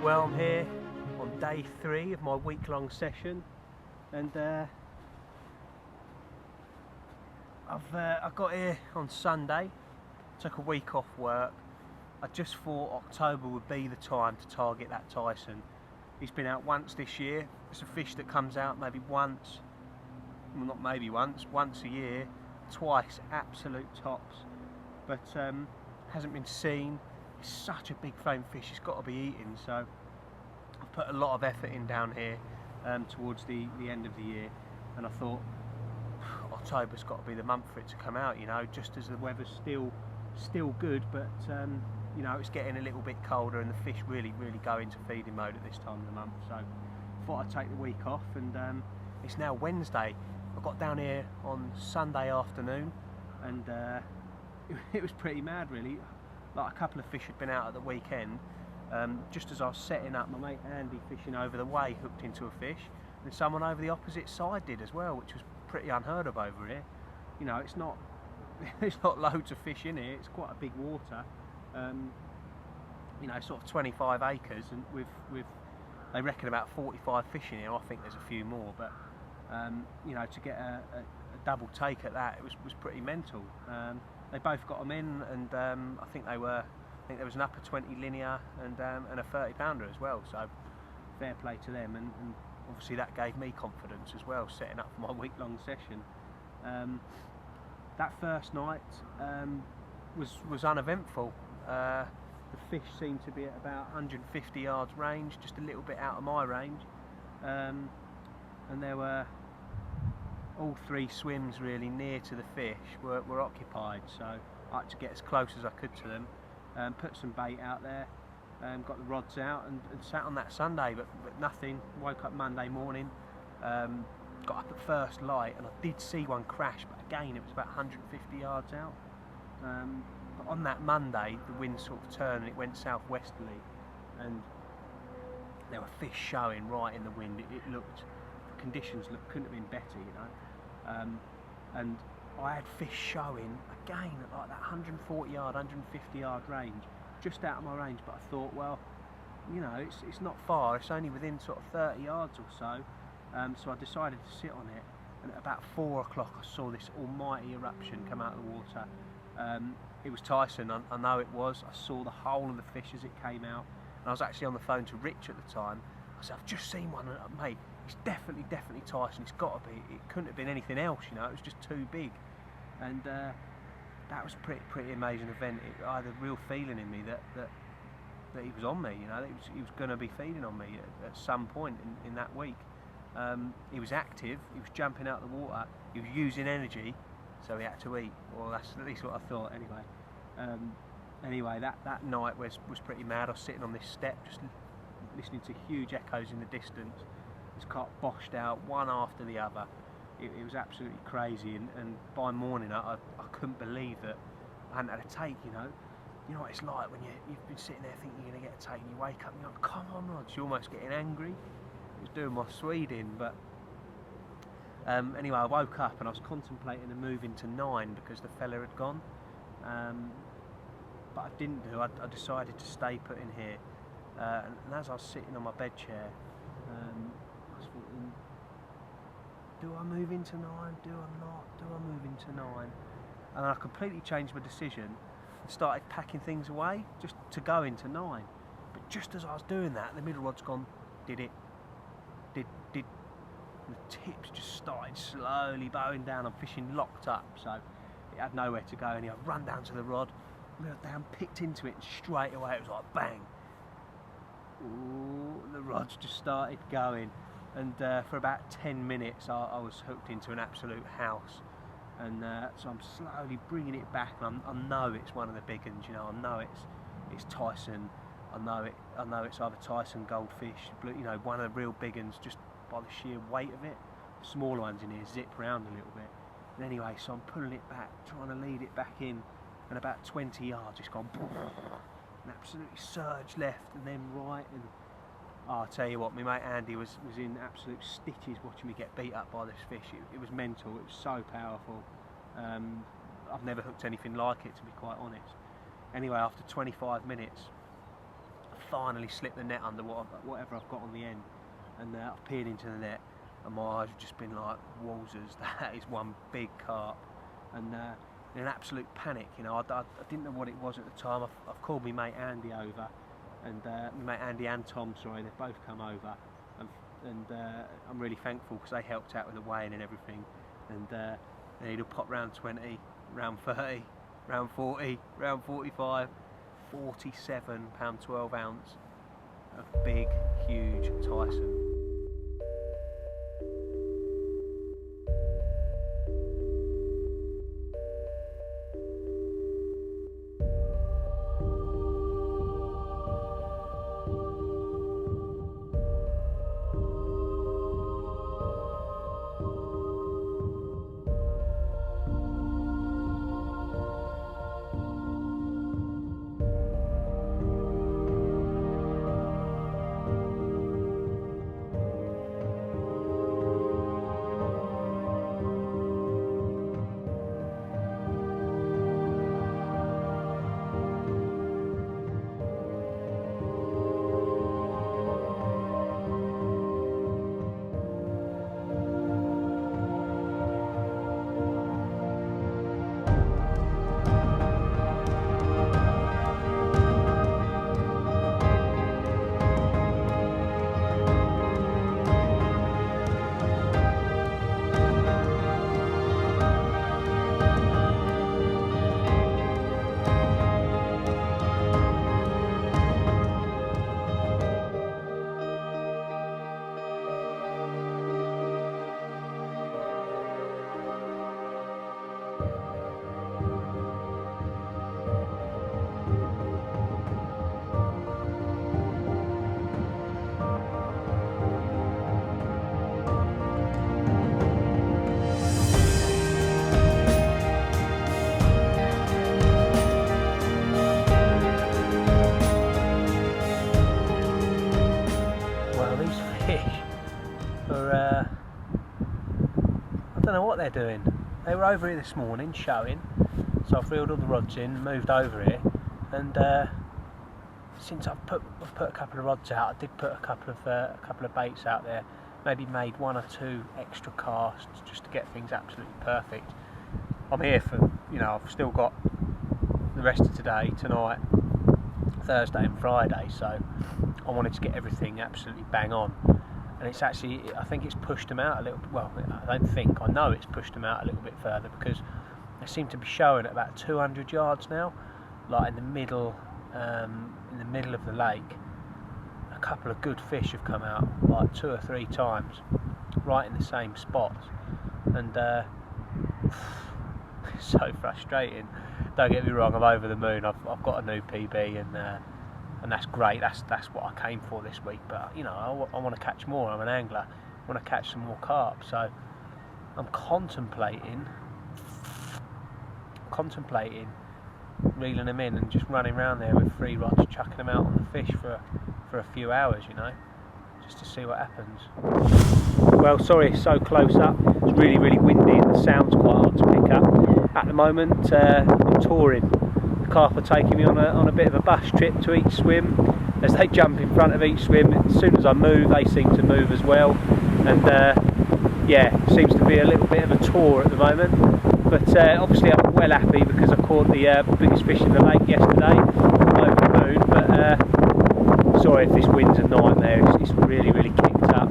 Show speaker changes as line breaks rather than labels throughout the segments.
Well, I'm here on day 3 of my week-long session, and I got here on Sunday, took a week off work. I just thought October would be the time to target that Tyson. He's been out once this year. It's a fish that comes out maybe once, well, not maybe once a year, twice, absolute tops, but hasn't been seen. It's such a big flame fish, it's got to be eaten, so I've put a lot of effort in down here towards the end of the year, and I thought October's got to be the month for it to come out, you know, just as the weather's still good, but you know, it's getting a little bit colder and the fish really go into feeding mode at this time of the month. So I thought I'd take the week off, and it's now Wednesday. I got down here on Sunday afternoon, and it was pretty mad really. Like, a couple of fish had been out at the weekend. Just as I was setting up, my mate Andy, fishing over the way, hooked into a fish, and someone over the opposite side did as well, which was pretty unheard of over here. You know, it's not there's not loads of fish in here. It's quite a big water. You know, sort of 25 acres, and with they reckon about 45 fish in here. I think there's a few more, but you know, to get a double take at that, it was pretty mental. They both got them in, and I think there was an upper 20 linear and a 30 pounder as well, so fair play to them, and obviously that gave me confidence as well, setting up for my week-long session. That first night was uneventful. The fish seemed to be at about 150 yards range, just a little bit out of my range, and there were all 3 swims really near to the fish were occupied, so I had to get as close as I could to them, put some bait out there, got the rods out, and sat on that Sunday, but nothing. Woke up Monday morning, got up at first light, and I did see one crash, but again it was about 150 yards out. But on that Monday the wind sort of turned and it went southwesterly, and there were fish showing right in the wind. It looked, the conditions couldn't have been better, you know. And I had fish showing again at like that 140 yard, 150 yard range, just out of my range, but I thought, well, you know, it's not far, it's only within sort of 30 yards or so, so I decided to sit on it, and at about 4 o'clock I saw this almighty eruption come out of the water. It was Tyson, I know it was. I saw the whole of the fish as it came out, and I was actually on the phone to Rich at the time. I said, I've just seen one, and mate, it's definitely Tyson, it's got to be, it couldn't have been anything else, you know, it was just too big. And that was a pretty amazing event. I had a real feeling in me that he was on me, you know, that he was going to be feeding on me at some point in that week. He was active, he was jumping out of the water, he was using energy, so he had to eat. Well, that's at least what I thought anyway. Anyway, that night was pretty mad. I was sitting on this step just listening to huge echoes in the distance. This carp boshed out one after the other. It was absolutely crazy, and by morning I couldn't believe that I hadn't had a take, you know. You know what it's like when you've been sitting there thinking you're going to get a take, and you wake up and you're like, come on rods, you're almost getting angry. It was doing my Swede, but anyway, I woke up and I was contemplating a move into 9 because the fella had gone, but I didn't do. I decided to stay put in here, and as I was sitting on my bed chair, I was thinking, do I move into 9? Do I not? Do I move into 9? And I completely changed my decision and started packing things away just to go into 9. But just as I was doing that, the middle rod's gone, did it, did, and the tips just started slowly bowing down. I'm fishing locked up, so it had nowhere to go. And I run down to the rod, reeled down, picked into it, and straight away it was like bang. Ooh, the rods just started going, and for about 10 minutes I was hooked into an absolute house, and so I'm slowly bringing it back, and I know it's one of the big ones, you know. I know it's Tyson. I know it's either Tyson, goldfish, you know, one of the real big ones, just by the sheer weight of it. The smaller ones in here zip round a little bit. And anyway, so I'm pulling it back, trying to lead it back in, and about 20 yards it's gone and absolutely surged left and then right, and I'll tell you what, my mate Andy was in absolute stitches watching me get beat up by this fish. It was mental, it was so powerful. I've never hooked anything like it, to be quite honest. Anyway, after 25 minutes, I finally slipped the net under whatever I've got on the end, and I've peered into the net, and my eyes have just been like wowzers. That is one big carp, and in an absolute panic, you know, I didn't know what it was at the time. I've called my mate Andy over, and my mate Andy and Tom, sorry, they've both come over, and I'm really thankful because they helped out with the weighing and everything, and they'd have popped round 20, round 30, round 40, round 45, 47 pound 12 ounce of big, huge Tyson. I don't know what they're doing. They were over here this morning showing, so I've reeled all the rods in, moved over here, and since I've put a couple of rods out, I did put a couple of baits out there, maybe made 1 or 2 extra casts just to get things absolutely perfect. I'm here for, you know, I've still got the rest of today, tonight, Thursday and Friday, so I wanted to get everything absolutely bang on. And it's actually, I think it's pushed them out a little bit. Well, I know it's pushed them out a little bit further, because they seem to be showing at about 200 yards now, like in the middle of the lake. A couple of good fish have come out, like 2 or 3 times, right in the same spot, and it's so frustrating. Don't get me wrong, I'm over the moon. I've got a new PB, and that's great. That's what I came for this week. But you know, I want to catch more. I'm an angler. I want to catch some more carp. So I'm contemplating reeling them in and just running around there with 3 rods, chucking them out on the fish for a few hours, you know, just to see what happens. Well, sorry, it's so close up. It's really, really windy and the sound's quite hard to pick up. At the moment, I'm touring. The carp are taking me on a bit of a bus trip to each swim. As they jump in front of each swim, as soon as I move, they seem to move as well. And yeah, it seems to be a little bit of a tour at the moment. But obviously I'm well happy because I caught the biggest fish in the lake yesterday. I'm over the moon, but sorry if this wind's a nightmare. It's really, really kicked up,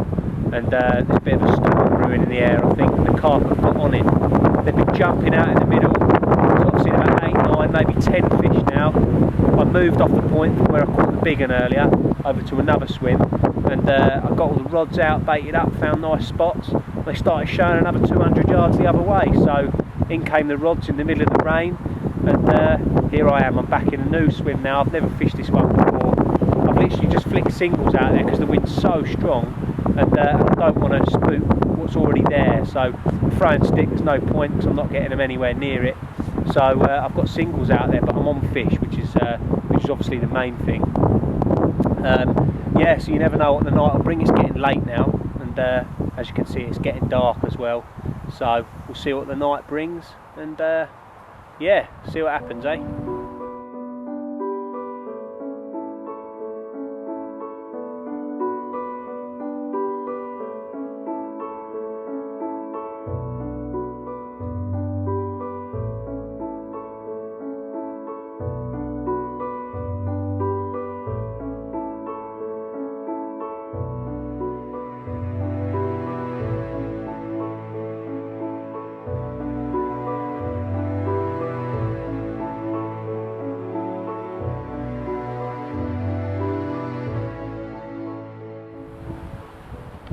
and there's a bit of a storm brewing in the air. I think the carp have got on it. They've been jumping out in the middle. So I've seen about 8, 9, maybe 10 fish now. I moved off the point from where I caught the big one earlier over to another swim, and I got all the rods out, baited up, found nice spots. They started showing another 200 yards the other way, so in came the rods in the middle of the rain, and here I am. I'm back in a new swim now. I've never fished this one before. I've literally just flicked singles out there because the wind's so strong, and I don't want to spook what's already there, so I'm throwing sticks. There's no point because I'm not getting them anywhere near it. So I've got singles out there, but I'm on fish, which is obviously the main thing. Yeah, so you never know what the night will bring. It's getting late now, and as you can see, it's getting dark as well. So we'll see what the night brings, and yeah, see what happens, eh?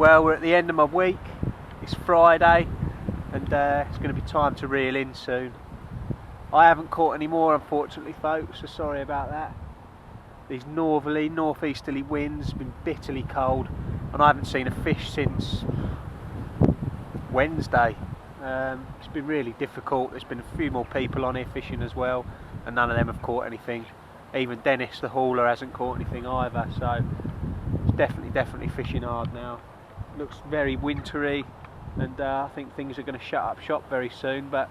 Well, we're at the end of my week. It's Friday, and it's going to be time to reel in soon. I haven't caught any more, unfortunately, folks, so sorry about that. These northerly, northeasterly winds have been bitterly cold, and I haven't seen a fish since Wednesday. It's been really difficult. There's been a few more people on here fishing as well, and none of them have caught anything. Even Dennis, the hauler, hasn't caught anything either, so it's definitely fishing hard now. Looks very wintry, and I think things are going to shut up shop very soon, but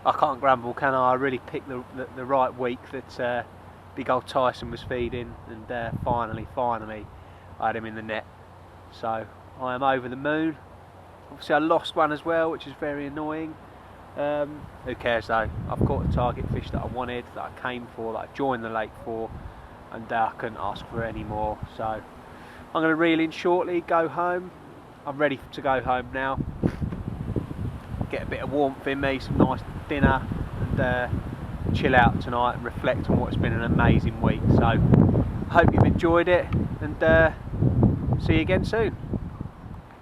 I can't grumble, can I? I really picked the right week that big old Tyson was feeding, and finally I had him in the net. So I am over the moon. Obviously I lost one as well, which is very annoying. Who cares though? I've caught the target fish that I wanted, that I came for, that I joined the lake for, and I couldn't ask for any more. So I'm going to reel in shortly, go home. I'm ready to go home now. Get a bit of warmth in me, some nice dinner, and chill out tonight and reflect on what's been an amazing week. So I hope you've enjoyed it, and see you again soon.